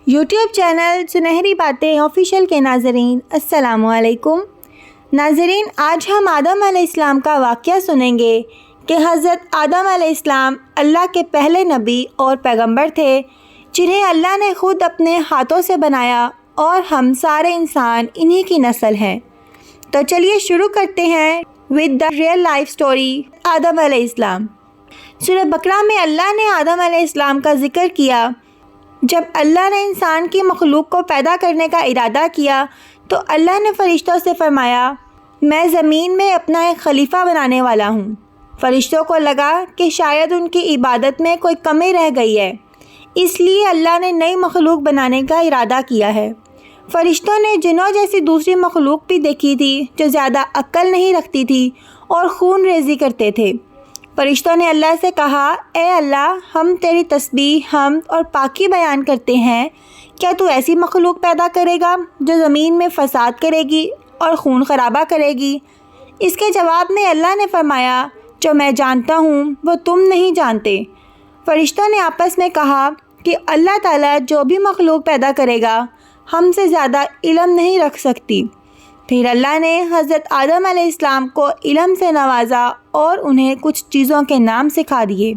YouTube channel سنہری باتیں official کے ناظرین السلام علیکم۔ ناظرین، آج ہم آدم علیہ السلام کا واقعہ سنیں گے کہ حضرت آدم علیہ السلام اللہ کے پہلے نبی اور پیغمبر تھے جنہیں اللہ نے خود اپنے ہاتھوں سے بنایا، اور ہم سارے انسان انہی کی نسل ہیں۔ تو چلیے شروع کرتے ہیں with the real life story آدم علیہ السلام۔ سورہ بقرہ میں اللہ نے آدم علیہ السلام کا ذکر کیا۔ جب اللہ نے انسان کی مخلوق کو پیدا کرنے کا ارادہ کیا تو اللہ نے فرشتوں سے فرمایا، میں زمین میں اپنا ایک خلیفہ بنانے والا ہوں۔ فرشتوں کو لگا کہ شاید ان کی عبادت میں کوئی کمی رہ گئی ہے، اس لیے اللہ نے نئی مخلوق بنانے کا ارادہ کیا ہے۔ فرشتوں نے جنوں جیسی دوسری مخلوق بھی دیکھی تھی جو زیادہ عقل نہیں رکھتی تھی اور خون ریزی کرتے تھے۔ فرشتوں نے اللہ سے کہا، اے اللہ، ہم تیری تسبیح، حمد اور پاکی بیان کرتے ہیں، کیا تو ایسی مخلوق پیدا کرے گا جو زمین میں فساد کرے گی اور خون خرابہ کرے گی؟ اس کے جواب میں اللہ نے فرمایا، جو میں جانتا ہوں وہ تم نہیں جانتے۔ فرشتوں نے آپس میں کہا کہ اللہ تعالیٰ جو بھی مخلوق پیدا کرے گا ہم سے زیادہ علم نہیں رکھ سکتی۔ پھر اللہ نے حضرت آدم علیہ السلام کو علم سے نوازا اور انہیں کچھ چیزوں کے نام سکھا دیے۔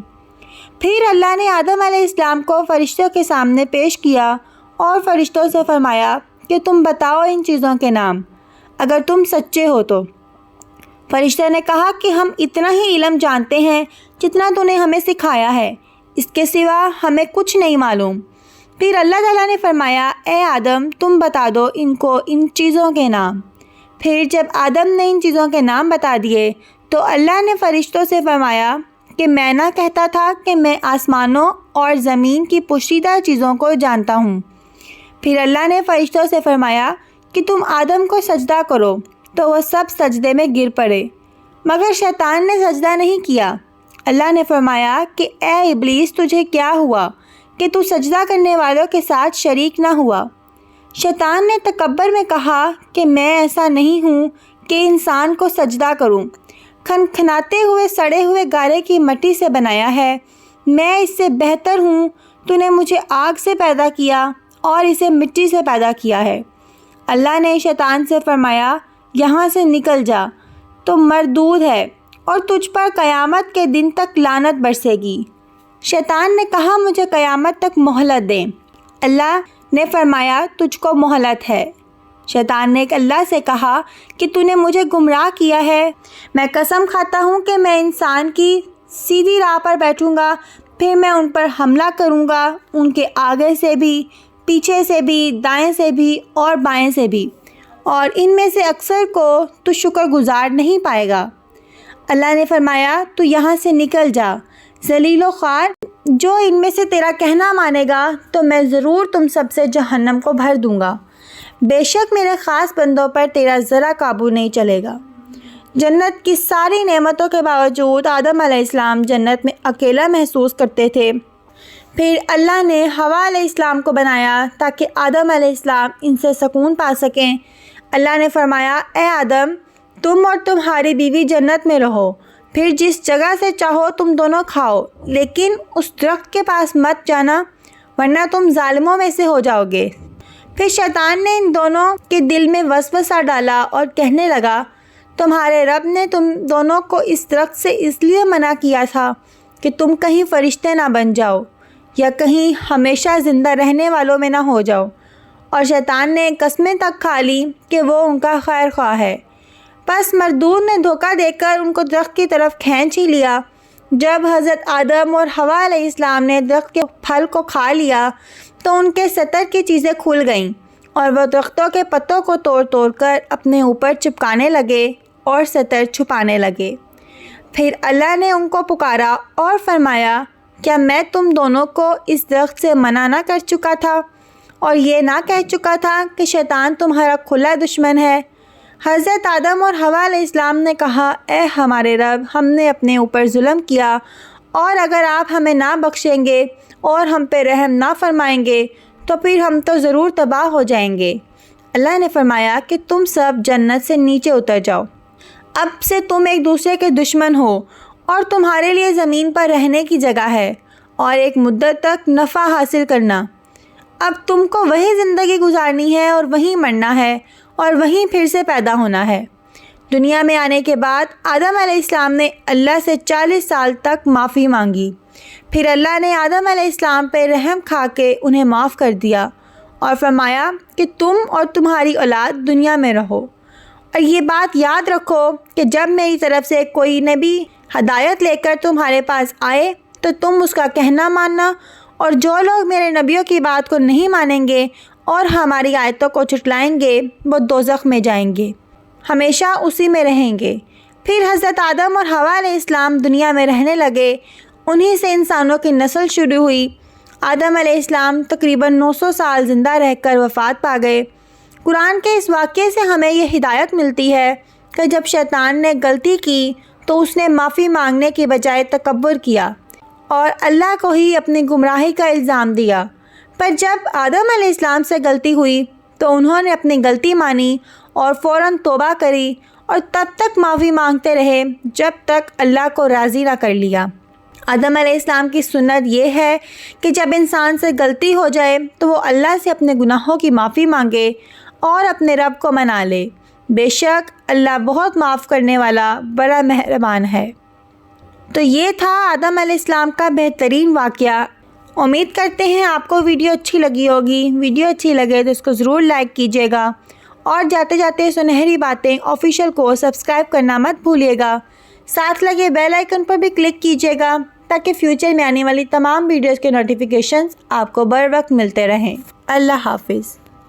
پھر اللہ نے آدم علیہ السلام کو فرشتوں کے سامنے پیش کیا اور فرشتوں سے فرمایا کہ تم بتاؤ ان چیزوں کے نام اگر تم سچے ہو تو۔ فرشتوں نے کہا کہ ہم اتنا ہی علم جانتے ہیں جتنا تو نے ہمیں سکھایا ہے، اس کے سوا ہمیں کچھ نہیں معلوم۔ پھر اللہ تعالیٰ نے فرمایا، اے آدم، تم بتا دو ان کو ان چیزوں کے نام۔ پھر جب آدم نے ان چیزوں کے نام بتا دیے تو اللہ نے فرشتوں سے فرمایا کہ میں نہ کہتا تھا کہ میں آسمانوں اور زمین کی پوشیدہ چیزوں کو جانتا ہوں۔ پھر اللہ نے فرشتوں سے فرمایا کہ تم آدم کو سجدہ کرو، تو وہ سب سجدے میں گر پڑے مگر شیطان نے سجدہ نہیں کیا۔ اللہ نے فرمایا کہ اے ابلیس، تجھے کیا ہوا کہ تو سجدہ کرنے والوں کے ساتھ شریک نہ ہوا؟ شیطان نے تکبر میں کہا کہ میں ایسا نہیں ہوں کہ انسان کو سجدہ کروں، کھنکھناتے ہوئے سڑے ہوئے گارے کی مٹی سے بنایا ہے، میں اس سے بہتر ہوں، تو نے مجھے آگ سے پیدا کیا اور اسے مٹی سے پیدا کیا ہے۔ اللہ نے شیطان سے فرمایا، یہاں سے نکل جا، تو مردود ہے اور تجھ پر قیامت کے دن تک لعنت برسے گی۔ شیطان نے کہا، مجھے قیامت تک مہلت دیں۔ اللہ نے فرمایا، تجھ کو مہلت ہے۔ شیطان نے اللہ سے کہا کہ تو نے مجھے گمراہ کیا ہے، میں قسم کھاتا ہوں کہ میں انسان کی سیدھی راہ پر بیٹھوں گا، پھر میں ان پر حملہ کروں گا، ان کے آگے سے بھی، پیچھے سے بھی، دائیں سے بھی اور بائیں سے بھی، اور ان میں سے اکثر کو تو شکر گزار نہیں پائے گا۔ اللہ نے فرمایا، تو یہاں سے نکل جا ذلیل و خوار، جو ان میں سے تیرا کہنا مانے گا تو میں ضرور تم سب سے جہنم کو بھر دوں گا، بے شک میرے خاص بندوں پر تیرا ذرا قابو نہیں چلے گا۔ جنت کی ساری نعمتوں کے باوجود آدم علیہ السلام جنت میں اکیلا محسوس کرتے تھے۔ پھر اللہ نے حوا علیہ السلام کو بنایا تاکہ آدم علیہ السلام ان سے سکون پا سکیں۔ اللہ نے فرمایا، اے آدم، تم اور تمہاری بیوی جنت میں رہو، پھر جس جگہ سے چاہو تم دونوں کھاؤ، لیکن اس درخت کے پاس مت جانا ورنہ تم ظالموں میں سے ہو جاؤ گے۔ پھر شیطان نے ان دونوں کے دل میں وسوسہ ڈالا اور کہنے لگا، تمہارے رب نے تم دونوں کو اس درخت سے اس لیے منع کیا تھا کہ تم کہیں فرشتے نہ بن جاؤ یا کہیں ہمیشہ زندہ رہنے والوں میں نہ ہو جاؤ، اور شیطان نے قسمیں تک کھا لی کہ وہ ان کا خیر خواہ ہے۔ پس مردود نے دھوکہ دے کر ان کو درخت کی طرف کھینچ ہی لیا۔ جب حضرت آدم اور حوا علیہ السلام نے درخت کے پھل کو کھا لیا تو ان کے ستر کی چیزیں کھل گئیں اور وہ درختوں کے پتوں کو توڑ توڑ کر اپنے اوپر چپکانے لگے اور ستر چھپانے لگے۔ پھر اللہ نے ان کو پکارا اور فرمایا، کیا میں تم دونوں کو اس درخت سے منع نہ کر چکا تھا اور یہ نہ کہہ چکا تھا کہ شیطان تمہارا کھلا دشمن ہے؟ حضرت آدم اور حوا علیہ السلام نے کہا، اے ہمارے رب، ہم نے اپنے اوپر ظلم کیا، اور اگر آپ ہمیں نہ بخشیں گے اور ہم پہ رحم نہ فرمائیں گے تو پھر ہم تو ضرور تباہ ہو جائیں گے۔ اللہ نے فرمایا کہ تم سب جنت سے نیچے اتر جاؤ، اب سے تم ایک دوسرے کے دشمن ہو اور تمہارے لیے زمین پر رہنے کی جگہ ہے اور ایک مدت تک نفع حاصل کرنا۔ اب تم کو وہی زندگی گزارنی ہے اور وہیں مرنا ہے اور وہیں پھر سے پیدا ہونا ہے۔ دنیا میں آنے کے بعد آدم علیہ السلام نے اللہ سے 40 سال تک معافی مانگی۔ پھر اللہ نے آدم علیہ السلام پہ رحم کھا کے انہیں معاف کر دیا اور فرمایا کہ تم اور تمہاری اولاد دنیا میں رہو، اور یہ بات یاد رکھو کہ جب میری طرف سے کوئی نبی ہدایت لے کر تمہارے پاس آئے تو تم اس کا کہنا ماننا، اور جو لوگ میرے نبیوں کی بات کو نہیں مانیں گے اور ہماری آیتوں کو جھٹلائیں گے وہ دوزخ میں جائیں گے، ہمیشہ اسی میں رہیں گے۔ پھر حضرت آدم اور حوا علیہ السلام دنیا میں رہنے لگے، انہی سے انسانوں کی نسل شروع ہوئی۔ آدم علیہ السلام تقریباً 900 سال زندہ رہ کر وفات پا گئے۔ قرآن کے اس واقعے سے ہمیں یہ ہدایت ملتی ہے کہ جب شیطان نے غلطی کی تو اس نے معافی مانگنے کی بجائے تکبر کیا اور اللہ کو ہی اپنی گمراہی کا الزام دیا۔ پر جب آدم علیہ السلام سے غلطی ہوئی تو انہوں نے اپنی غلطی مانی اور فوراً توبہ کری، اور تب تک معافی مانگتے رہے جب تک اللہ کو راضی نہ کر لیا۔ آدم علیہ السلام کی سنت یہ ہے کہ جب انسان سے غلطی ہو جائے تو وہ اللہ سے اپنے گناہوں کی معافی مانگے اور اپنے رب کو منا لے۔ بے شک اللہ بہت معاف کرنے والا بڑا مہربان ہے۔ تو یہ تھا آدم علیہ السلام کا بہترین واقعہ۔ امید کرتے ہیں آپ کو ویڈیو اچھی لگی ہوگی۔ ویڈیو اچھی لگے تو اس کو ضرور لائک کیجیے گا، اور جاتے جاتے سنہری باتیں آفیشیل کو سبسکرائب کرنا مت بھولیے گا۔ ساتھ لگے بیل آئیکن پر بھی کلک کیجیے گا تاکہ فیوچر میں آنے والی تمام ویڈیوز کے نوٹیفیکیشنز آپ کو بر وقت ملتے رہیں۔ اللہ حافظ۔